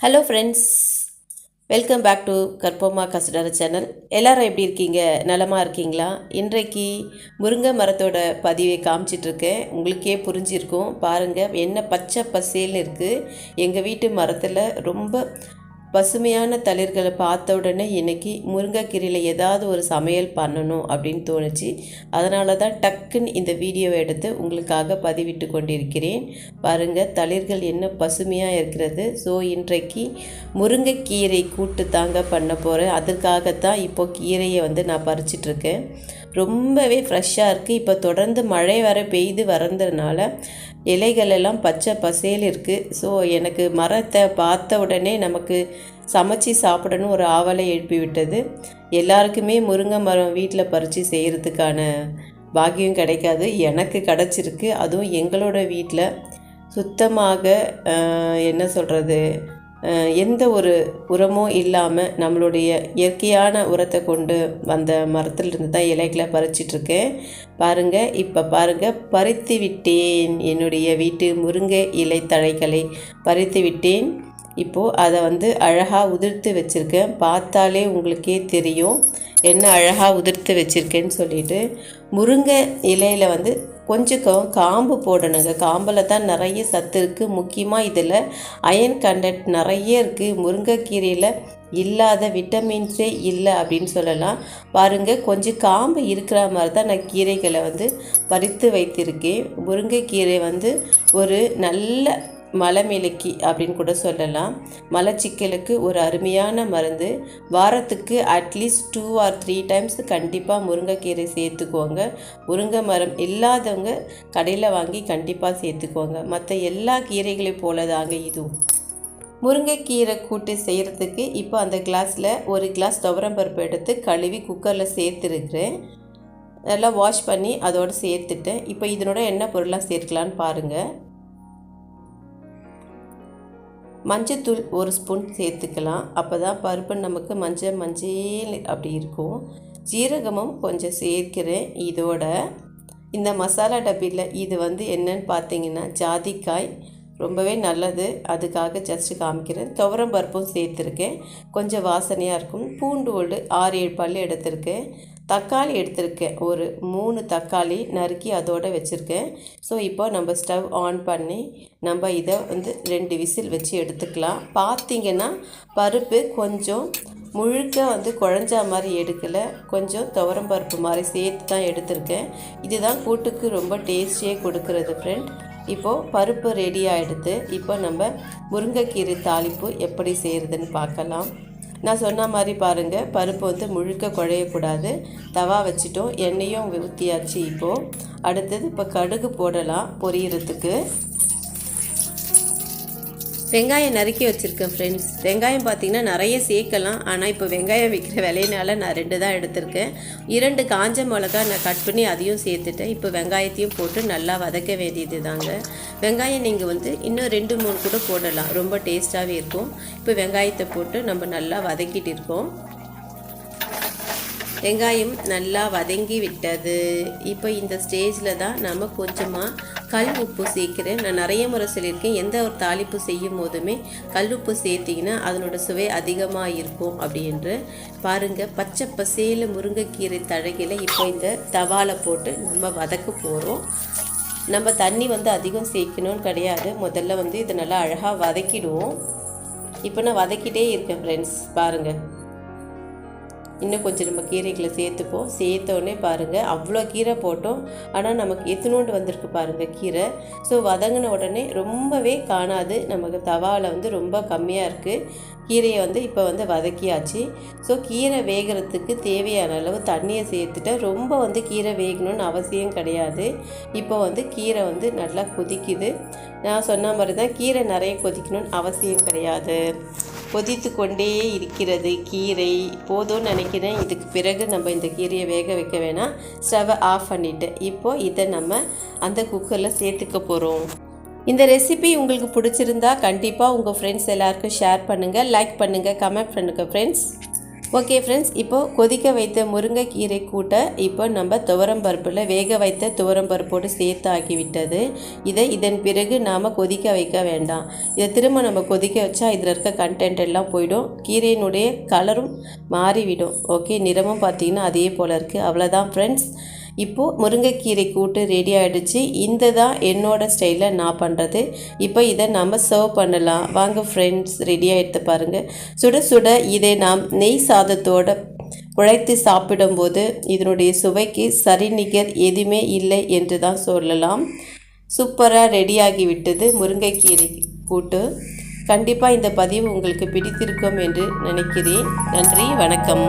Hello friends, welcome back to கற்போமா கஸ்டர் channel. எல்லாரும் எப்படி இருக்கீங்க? நலமாக இருக்கீங்களா? இன்றைக்கு முருங்கை மரத்தோட பதிவை காமிச்சிட்ருக்கேன். உங்களுக்கே புரிஞ்சிருக்கும். பாருங்கள், என்ன பச்சை பசேல்னு இருக்குது. எங்கள் வீட்டு மரத்தில் ரொம்ப பசுமையான தளிர்களை பார்த்த உடனே இன்றைக்கி முருங்கைக்கீரையில் ஏதாவது ஒரு சமையல் பண்ணணும் அப்படின்னு தோணுச்சு. அதனால தான் டக்குன்னு இந்த வீடியோவை எடுத்து உங்களுக்காக பதிவிட்டு கொண்டிருக்கிறேன். பாருங்கள், தளிர்கள் என்ன பசுமையாக இருக்கிறது. ஸோ இன்றைக்கு முருங்கைக்கீரை கூட்டு தாங்க பண்ண போகிறேன். அதற்காகத்தான் இப்போது கீரையை நான் பறிச்சிட்ருக்கேன். ரொம்பவே ஃப்ரெஷ்ஷாக இருக்குது. இப்போ தொடர்ந்து மழை வர பெய்து வரதுனால இலைகள் எல்லாம் பச்சை பசேல் இருக்குது. ஸோ எனக்கு மரத்தை பார்த்த உடனே நமக்கு சமைச்சி சாப்பிடணும் ஒரு ஆவலை எழுப்பி விட்டது. எல்லாருக்குமே முருங்கை மரம் வீட்டில் பறித்து செய்கிறதுக்கான பாக்கியம் கிடைக்காது. எனக்கு கிடச்சிருக்கு. அதுவும் எங்களோட வீட்டில் சுத்தமாக என்ன சொல்கிறது, எந்த ஒரு உரமும் இல்லாமல் நம்மளுடைய இயற்கையான உரத்தை கொண்டு வந்த மரத்துலேருந்து தான் இலைகளை பறிச்சிட்ருக்கேன். பாருங்கள், இப்போ பாருங்கள், பறித்து விட்டேன். என்னுடைய வீட்டு முருங்கை இலை தழைகளை பறித்து விட்டேன். இப்போது அதை அழகாக உதிர்த்து வச்சுருக்கேன். பார்த்தாலே உங்களுக்கே தெரியும் என்ன அழகாக உதிர்த்து வச்சுருக்கேன்னு சொல்லிட்டு. முருங்கை இலையில் கொஞ்சம் காம்பு போடணுங்க. காம்பில் தான் நிறைய சத்து இருக்குது. முக்கியமாக இதில் அயன் கண்டென்ட் நிறைய இருக்குது. முருங்கைக்கீரையில் இல்லாத விட்டமின்ஸே இல்லை அப்படின்னு சொல்லலாம். பாருங்கள், கொஞ்சம் காம்பு இருக்கிற மாதிரி தான் நான் கீரைகளை பறித்து வைத்திருக்கேன். முருங்கைக்கீரை ஒரு நல்ல மலமிளக்கி அப்படின்னு கூட சொல்லலாம். மலச்சிக்கலுக்கு ஒரு அருமையான மருந்து. வாரத்துக்கு அட்லீஸ்ட் 2 or 3 டைம்ஸ் கண்டிப்பாக முருங்கைக்கீரை சேர்த்துக்கோங்க. முருங்கை மரம் இல்லாதவங்க கடையில் வாங்கி கண்டிப்பாக சேர்த்துக்கோங்க. மற்ற எல்லா கீரைகளையும் போல தாங்க இதுவும். முருங்கைக்கீரை கூட்டு செய்கிறதுக்கு இப்போ அந்த கிளாஸில் 1 கிளாஸ் துவரம்பருப்பு எடுத்து கழுவி குக்கரில் சேர்த்துருக்கிறேன். நல்லா வாஷ் பண்ணி அதோடு சேர்த்துட்டேன். இப்போ இதனோட என்ன பொருளாக சேர்க்கலான்னு பாருங்கள். மஞ்சத்தூள் 1 ஸ்பூன் சேர்த்துக்கலாம். அப்போ தான் பருப்பு நமக்கு மஞ்சள் அப்படி இருக்கும். ஜீரகமும் கொஞ்சம் சேர்க்கிறேன். இதோட இந்த மசாலா டப்பியில் இது என்னன்னு பார்த்தீங்கன்னா ஜாதிக்காய், ரொம்பவே நல்லது. அதுக்காக ஜஸ்ட்டு காமிக்கிறேன். துவரம் பருப்பும் சேர்த்துருக்கேன், கொஞ்சம் வாசனையாக இருக்கும். பூண்டு 6-7 பல் எடுத்திருக்கேன். தக்காளி எடுத்திருக்கேன், ஒரு 3 தக்காளி நறுக்கி அதோடு வச்சுருக்கேன். ஸோ இப்போ நம்ம ஸ்டவ் ஆன் பண்ணி நம்ம இதை 2 விசில் வச்சு எடுத்துக்கலாம். பார்த்திங்கன்னா பருப்பு கொஞ்சம் முழுக்க குழஞ்சா மாதிரி எடுக்கலை, கொஞ்சம் துவரம் பருப்பு மாதிரி சேர்த்து தான் எடுத்திருக்கேன். இதுதான் கூட்டுக்கு ரொம்ப டேஸ்டியே கொடுக்குறது ஃப்ரெண்ட். இப்போது பருப்பு ரெடி ஆகிடுது. இப்போ நம்ம முருங்கைக்கீரை தாளிப்பு எப்படி செய்கிறதுன்னு பார்க்கலாம். நான் சொன்ன மாதிரி பாருங்கள், பருப்பு முழுக்க குழையக்கூடாது. தவா வச்சுட்டோம், எண்ணெயும் ஊற்றியாச்சு. இப்போது அடுத்தது இப்போ கடுகு போடலாம் பொரியறதுக்கு. வெங்காயம் நறுக்கி வச்சுருக்கேன் ஃப்ரெண்ட்ஸ். வெங்காயம் பார்த்திங்கன்னா நிறைய சேர்க்கலாம், ஆனால் இப்போ வெங்காயம் விற்கிற விலையினால நான் 2 தான் எடுத்திருக்கேன். 2 காஞ்ச மிளகா நான் கட் பண்ணி அதையும் சேர்த்துட்டேன். இப்போ வெங்காயத்தையும் போட்டு நல்லா வதக்க வேண்டியது தாங்க. வெங்காயம் நீங்கள் இன்னும் 2-3 கூட போடலாம், ரொம்ப டேஸ்ட்டாகவே இருக்கும். இப்போ வெங்காயத்தை போட்டு நம்ம நல்லா வதக்கிட்டு இருக்கோம். வெங்காயம் நல்லா வதங்கி விட்டது. இப்போ இந்த ஸ்டேஜில் தான் நம்ம கொஞ்சமாக கல் உப்பு சேர்க்கிறேன். நான் நிறைய முறை சொல்லியிருக்கேன், எந்த ஒரு தாளிப்பு செய்யும் போதுமே கல் உப்பு சேர்த்திங்கன்னா அதனோட சுவை அதிகமாக இருக்கும் அப்படின்று. பாருங்கள், பச்சை பசேல முருங்கைக்கீரை தழைகளை இப்போ இந்த தவாவில் போட்டு நம்ம வதக்க போகிறோம். நம்ம தண்ணி அதிகம் சேர்க்கணும்னு கிடையாது. முதல்ல இதை நல்லா அழகாக வதக்கிடுவோம். இப்போ நான் வதக்கிட்டே இருக்கேன் ஃப்ரெண்ட்ஸ். பாருங்கள், இன்னும் கொஞ்சம் நம்ம கீரைகளை சேர்த்துப்போம். சேர்த்தோடனே பாருங்கள், அவ்வளோ கீரை போட்டோம், ஆனால் நமக்கு எத்தனோண்டு வந்திருக்கு பாருங்கள் கீரை. ஸோ வதங்கின உடனே ரொம்பவே காணாது. நமக்கு தவாவில் ரொம்ப கம்மியாக இருக்குது. கீரையை இப்போ வதக்கியாச்சு. ஸோ கீரை வேகிறதுக்கு தேவையான அளவு தண்ணியை சேர்த்துட்டேன். ரொம்ப கீரை வேகணும்னு அவசியம் கிடையாது. இப்போ கீரை நல்லா கொதிக்குது. நான் சொன்ன மாதிரி தான், கீரை நிறைய கொதிக்கணும்னு அவசியம் கிடையாது. கொதித்து கொண்டே இருக்கிறது கீரை. போதும்னு நினைக்கிறேன். இதுக்கு பிறகு நம்ம இந்த கீரையை வேக வைக்க வேணாம். ஸ்டவ்வை ஆஃப் பண்ணிவிட்டு இப்போது இதை நம்ம அந்த குக்கரில் சேர்த்துக்க போகிறோம். இந்த ரெசிபி உங்களுக்கு பிடிச்சிருந்தா கண்டிப்பாக உங்கள் ஃப்ரெண்ட்ஸ் எல்லாருக்கும் ஷேர் பண்ணுங்கள், லைக் பண்ணுங்கள், கமெண்ட் பண்ணுங்கள் ஃப்ரெண்ட்ஸ். ஓகே ஃப்ரெண்ட்ஸ், இப்போது கொதிக்க வைத்த முருங்கைக்கீரை கூட்டை இப்போ நம்ம துவரம்பருப்பில் வேக வைத்த துவரம்பருப்போடு சேர்த்து ஆக்கிவிட்டது. இதன் பிறகு நாம் கொதிக்க வைக்க வேண்டாம். இதை திரும்ப நம்ம கொதிக்க வச்சா இதில் இருக்க கண்டென்ட் எல்லாம் போயிடும், கீரையினுடைய கலரும் மாறிவிடும். ஓகே, நிறமும் பார்த்திங்கன்னா அதே போல் இருக்குது. அவ்வளோதான் ஃப்ரெண்ட்ஸ், இப்போது முருங்கைக்கீரை கூட்டு ரெடி ஆகிடுச்சு. இந்த தான் என்னோடய ஸ்டைலில் நான் பண்ணுறது. இப்போ இதை நம்ம சர்வ் பண்ணலாம். வாங்க ஃப்ரெண்ட்ஸ், ரெடி ஆகிடுத்து பாருங்கள். சுட சுட இதை நாம் நெய் சாதத்தோடு குழைத்து சாப்பிடும்போது இதனுடைய சுவைக்கு சரிநிகர் எதுவுமே இல்லை என்று தான் சொல்லலாம். சூப்பராக ரெடியாகிவிட்டது முருங்கைக்கீரை கூட்டு. கண்டிப்பாக இந்த பதிவு உங்களுக்கு பிடித்திருக்கும் என்று நினைக்கிறேன். நன்றி, வணக்கம்.